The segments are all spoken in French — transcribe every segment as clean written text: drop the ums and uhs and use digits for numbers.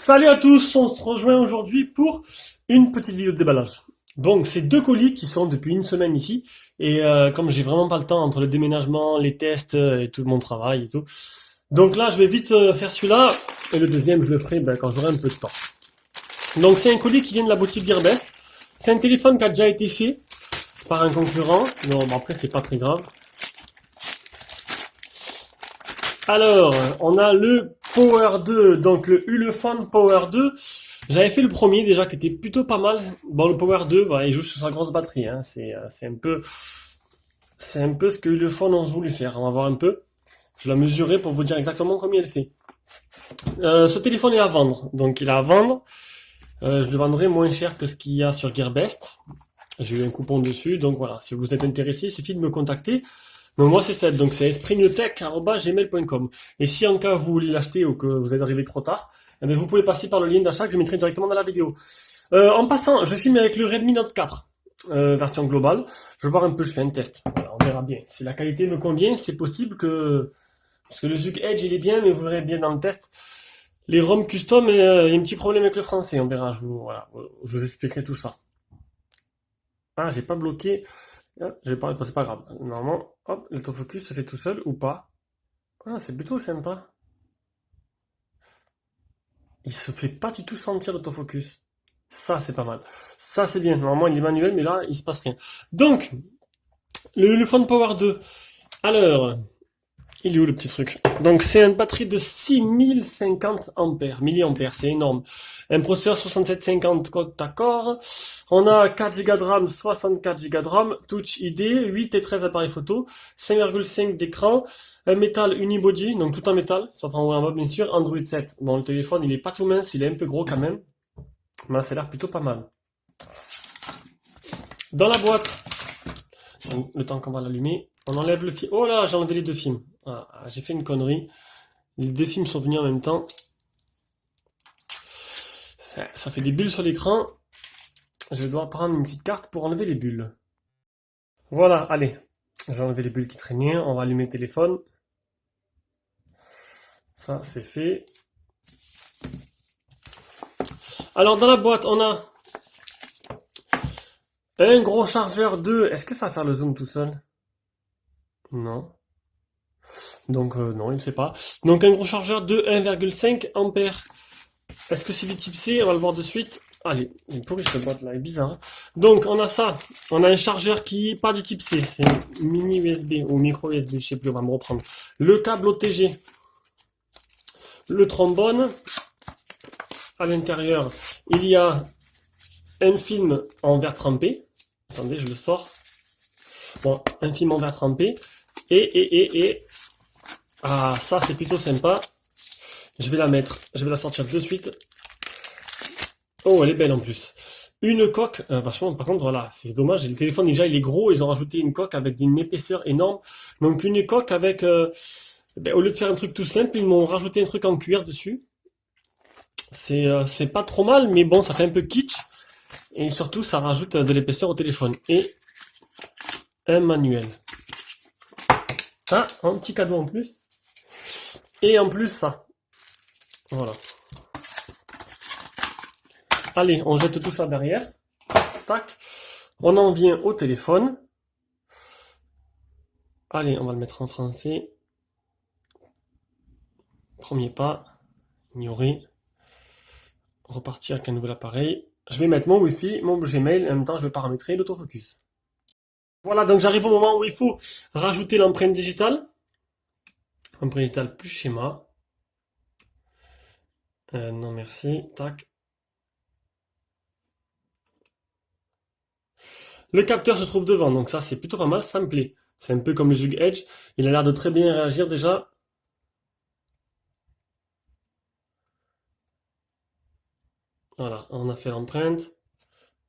Salut à tous, on se rejoint aujourd'hui pour une petite vidéo de déballage. Donc c'est deux colis qui sont depuis une semaine ici et comme j'ai vraiment pas le temps entre le déménagement, les tests et tout mon travail et tout. Donc là je vais vite faire celui-là et le deuxième je le ferai quand j'aurai un peu de temps. Donc c'est un colis qui vient de la boutique Gearbest. C'est un téléphone qui a déjà été fait par un concurrent. Non, bon, après c'est pas très grave. Alors, on a le Power 2, donc le Ulefone Power 2. J'avais fait le premier déjà qui était plutôt pas mal. Bon, le Power 2, il joue sur sa grosse batterie. Hein. C'est un peu ce que Ulefone ont voulu faire. On va voir un peu. Je l'ai mesuré pour vous dire exactement combien elle fait. Ce téléphone est à vendre, donc il est à vendre. Je le vendrai moins cher que ce qu'il y a sur Gearbest. J'ai eu un coupon dessus, donc voilà. Si vous êtes intéressé, il suffit de me contacter. Donc moi c'est ça, donc c'est espritnewtech@gmail.com. Et si en cas vous voulez l'acheter ou que vous êtes arrivé trop tard, eh bien, vous pouvez passer par le lien d'achat que je mettrai directement dans la vidéo. En passant, je filme avec le Redmi Note 4, version globale. Je vais voir un peu, je fais un test. Voilà, on verra bien. Si la qualité me convient, c'est possible que... Parce que le Zug Edge il est bien, mais vous verrez bien dans le test. Les ROM custom, il y a un petit problème avec le français, on verra, je vous expliquerai tout ça. Ah, j'ai pas bloqué. Ah, c'est pas grave. Normalement, hop, l'autofocus se fait tout seul ou pas. Ah, c'est plutôt sympa. Il se fait pas du tout sentir l'autofocus. Ça, c'est pas mal. Ça, c'est bien. Normalement, il est manuel, mais là, il se passe rien. Donc, le Phone Power 2. Alors, il est où le petit truc? Donc c'est une batterie de 6050 ampères, milliampères, c'est énorme. Un processeur 6750 octa-core. On a 4 Go de RAM, 64 Go de RAM, Touch ID, 8 et 13 appareils photo, 5,5 d'écran, un métal unibody, donc tout en métal, sauf en haut et en bas bien sûr, Android 7. Bon, le téléphone il est pas tout mince, il est un peu gros quand même, mais ça a l'air plutôt pas mal. Dans la boîte, donc, le temps qu'on va l'allumer, on enlève le film. Oh là, j'ai enlevé les deux films. Ah, j'ai fait une connerie. Les deux films sont venus en même temps. Ça fait des bulles sur l'écran. Je vais devoir prendre une petite carte pour enlever les bulles. Voilà, allez. J'ai enlevé les bulles qui traînaient. On va allumer le téléphone. Ça, c'est fait. Alors, dans la boîte, on a un gros chargeur 2. Est-ce que ça va faire le zoom tout seul? Non. Donc non, il ne fait pas. Donc un gros chargeur de 1,5 ampères. Est-ce que c'est du type C? On va le voir de suite. Allez, il est pourri cette boîte là, elle est bizarre. Hein. Donc on a ça. On a un chargeur qui est pas du type C, c'est mini USB ou micro USB, je sais plus, on va me reprendre. Le câble OTG. Le trombone. À l'intérieur, il y a un film en verre trempé. Attendez, je le sors. Bon, un film en verre trempé. Et ah, ça c'est plutôt sympa. Je vais la sortir de suite. Oh, elle est belle en plus. Une coque, vachement, par contre, voilà, c'est dommage, le téléphone déjà il est gros, ils ont rajouté une coque avec une épaisseur énorme. Donc une coque avec, au lieu de faire un truc tout simple, ils m'ont rajouté un truc en cuir dessus. C'est pas trop mal, mais bon, ça fait un peu kitsch. Et surtout, ça rajoute de l'épaisseur au téléphone. Et un manuel. Ah, un petit cadeau en plus. Et en plus, ça. Voilà. Allez, on jette tout ça derrière. Tac. On en vient au téléphone. Allez, on va le mettre en français. Premier pas. Ignorer. Repartir avec un nouvel appareil. Je vais mettre mon Wi-Fi, mon Gmail. En même temps, je vais paramétrer l'autofocus. Voilà, donc j'arrive au moment où il faut rajouter l'empreinte digitale. Empreinte digitale plus schéma. Non merci, tac. Le capteur se trouve devant, donc ça c'est plutôt pas mal, ça me plaît. C'est un peu comme le Zug Edge, il a l'air de très bien réagir déjà. Voilà, on a fait l'empreinte,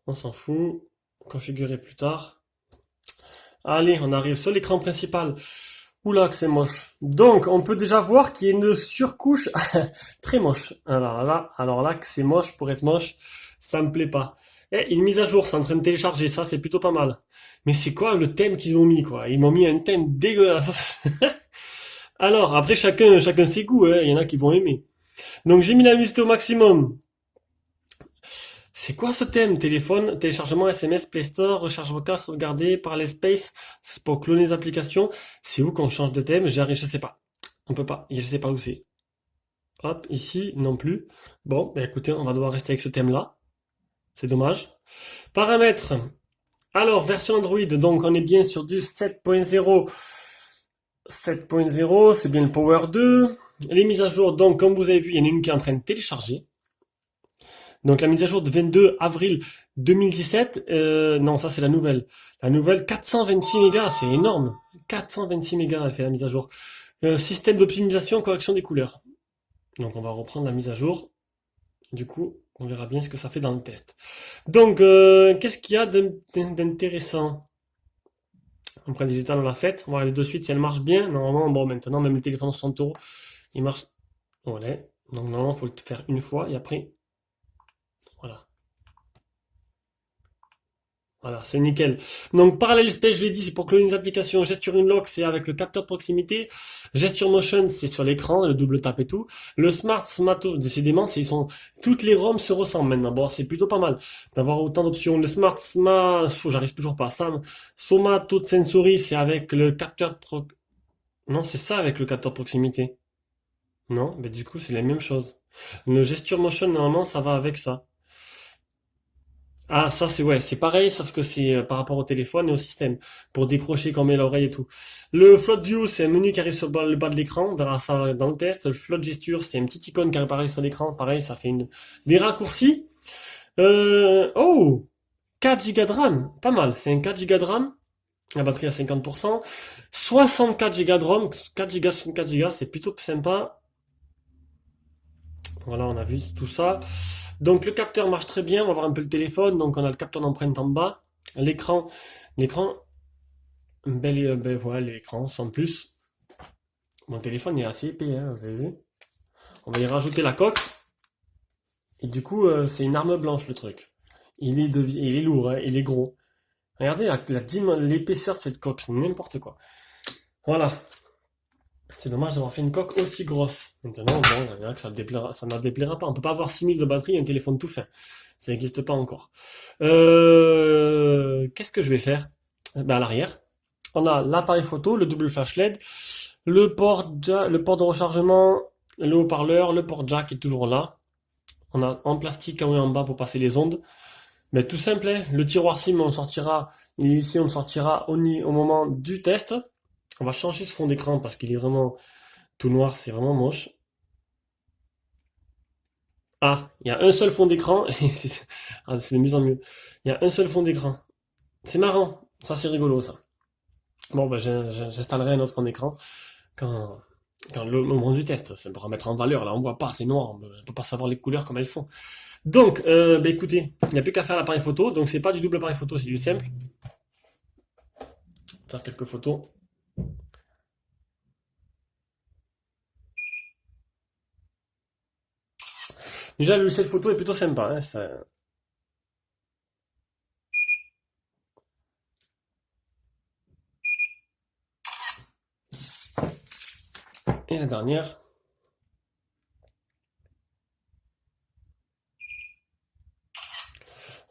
on s'en fout, configurer plus tard. Allez, on arrive sur l'écran principal. Oula que c'est moche. Donc on peut déjà voir qu'il y a une surcouche très moche. Alors là que c'est moche pour être moche, ça me plaît pas. Eh, une mise à jour, c'est en train de télécharger, ça c'est plutôt pas mal. Mais c'est quoi le thème qu'ils ont mis quoi? Ils m'ont mis un thème dégueulasse. Alors après chacun ses goûts, hein. Il y en a qui vont aimer. Donc j'ai mis la luminosité au maximum. C'est quoi ce thème? Téléphone, téléchargement SMS, Play Store, recharge vocale, sauvegardé, Parallel Space, c'est pour cloner les applications. C'est où qu'on change de thème? J'arrive, je sais pas. On peut pas, je sais pas où c'est. Hop, ici, non plus. Bon, bah écoutez, on va devoir rester avec ce thème-là. C'est dommage. Paramètres. Alors, version Android, donc on est bien sur du 7.0. 7.0, c'est bien le Power 2. Les mises à jour, donc comme vous avez vu, il y en a une qui est en train de télécharger. Donc la mise à jour de 22 avril 2017, non, ça c'est la nouvelle. La nouvelle 426 mégas, c'est énorme. 426 mégas, elle fait la mise à jour. Système d'optimisation, correction des couleurs. Donc on va reprendre la mise à jour. Du coup, on verra bien ce que ça fait dans le test. Donc, qu'est-ce qu'il y a d'intéressant? Empreinte digitale, on l'a faite. On va regarder de suite si elle marche bien. Normalement, bon, maintenant, même le téléphone 60 euros, il marche. Voilà. Donc, normalement, il faut le faire une fois et après, voilà. Voilà, c'est nickel. Donc, Parallel Space, je l'ai dit, c'est pour cloner les applications. Gesture Unlock, c'est avec le capteur de proximité. Gesture Motion, c'est sur l'écran, le double tap et tout. Le Smart Smato, décidément, toutes les ROM se ressemblent maintenant. Bon, c'est plutôt pas mal d'avoir autant d'options. Le Smart j'arrive toujours pas. Somato Sensory, c'est avec le capteur non, c'est ça avec le capteur de proximité. Non, mais du coup, c'est la même chose. Le Gesture Motion, normalement, ça va avec ça. Ah, ça c'est ouais, c'est pareil, sauf que c'est par rapport au téléphone et au système, pour décrocher quand on met l'oreille et tout. Le Float View, c'est un menu qui arrive sur le bas de l'écran, on verra ça dans le test. Le Float Gesture, c'est une petite icône qui apparaît sur l'écran, pareil, ça fait des raccourcis. Oh, 4 Go de RAM, pas mal, c'est un 4 Go de RAM, la batterie à 50%, 64 Go de ROM, 4 Go, 64 Go, c'est plutôt sympa. Voilà, on a vu tout ça. Donc le capteur marche très bien, on va voir un peu le téléphone, donc on a le capteur d'empreinte en bas, l'écran, voilà l'écran sans plus. Mon téléphone est assez épais, hein, vous avez vu. On va y rajouter la coque, et du coup c'est une arme blanche le truc. Il est lourd, hein, il est gros. Regardez l'épaisseur de cette coque, c'est n'importe quoi. Voilà, c'est dommage d'avoir fait une coque aussi grosse. Maintenant, bon, on verra que ça ne déplaira pas. On peut pas avoir 6000 de batterie et un téléphone tout fin. Ça n'existe pas encore. Qu'est-ce que je vais faire? Ben, à l'arrière, on a l'appareil photo, le double flash LED, le port de rechargement, le haut-parleur, le port jack est toujours là. On a en plastique en haut et en bas pour passer les ondes. Mais tout simple, hein, le tiroir SIM, on sortira, ici on sortira au moment du test. On va changer ce fond d'écran parce qu'il est vraiment tout noir, c'est vraiment moche. Ah, il y a un seul fond d'écran, c'est de mieux en mieux. Il y a un seul fond d'écran. C'est marrant, ça c'est rigolo ça. Bon, ben j'installerai un autre fond d'écran quand, quand le moment du test, c'est pour remettre en valeur. Là, on voit pas, c'est noir, on peut pas savoir les couleurs comme elles sont. Donc, ben écoutez, il n'y a plus qu'à faire l'appareil photo. Donc c'est pas du double appareil photo, c'est du simple. Faire quelques photos. Déjà, le logiciel photo est plutôt sympa, hein, Et la dernière.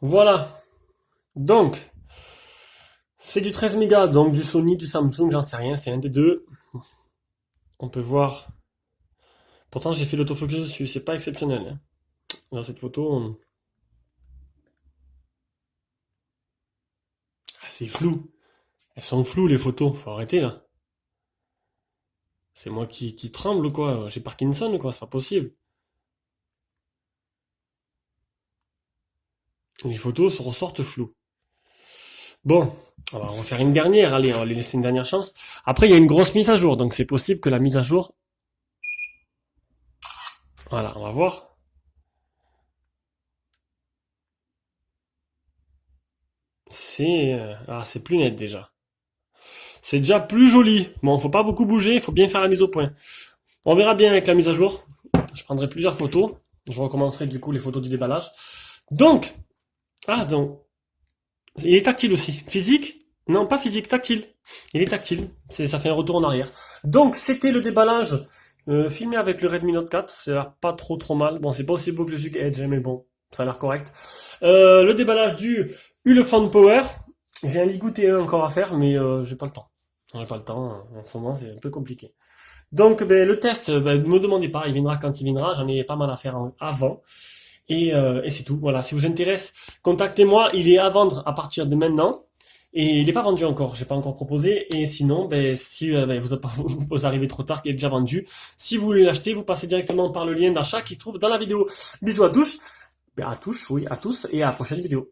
Voilà. Donc, c'est du 13 mégas, donc du Sony, du Samsung, j'en sais rien, c'est un des deux. On peut voir. Pourtant, j'ai fait l'autofocus dessus, c'est pas exceptionnel, hein. Dans cette photo, ah, c'est flou. Elles sont floues les photos, faut arrêter là. C'est moi qui tremble ou quoi? J'ai Parkinson ou quoi? C'est pas possible. Les photos se ressortent floues. Bon, on va en faire une dernière, allez, on va lui laisser une dernière chance. Après, il y a une grosse mise à jour, donc c'est possible que la mise à jour. Voilà, on va voir. C'est plus net déjà. C'est déjà plus joli. Bon, faut pas beaucoup bouger, il faut bien faire la mise au point. On verra bien avec la mise à jour. Je prendrai plusieurs photos. Je recommencerai du coup les photos du déballage. Donc, donc, il est tactile aussi. Physique? Non, pas physique, tactile. Il est tactile. Ça fait un retour en arrière. Donc, c'était le déballage Filmé avec le Redmi Note 4, ça a l'air pas trop mal. Bon, c'est pas aussi beau que le Zug Edge, hein, mais bon, ça a l'air correct. Le déballage du Ulefone Power. J'ai un Ligout encore à faire, mais j'ai pas le temps. J'ai pas le temps, en ce moment c'est un peu compliqué. Donc ben, le test, ben, ne me demandez pas, il viendra quand il viendra, j'en ai pas mal à faire avant. Et c'est tout. Voilà, si vous intéresse, contactez-moi. Il est à vendre à partir de maintenant. Et il n'est pas vendu encore. J'ai pas encore proposé. Et sinon, ben, si ben, vous arrivez trop tard, qu'il est déjà vendu. Si vous voulez l'acheter, vous passez directement par le lien d'achat qui se trouve dans la vidéo. Bisous à tous. Ben, à tous, oui, à tous. Et à la prochaine vidéo.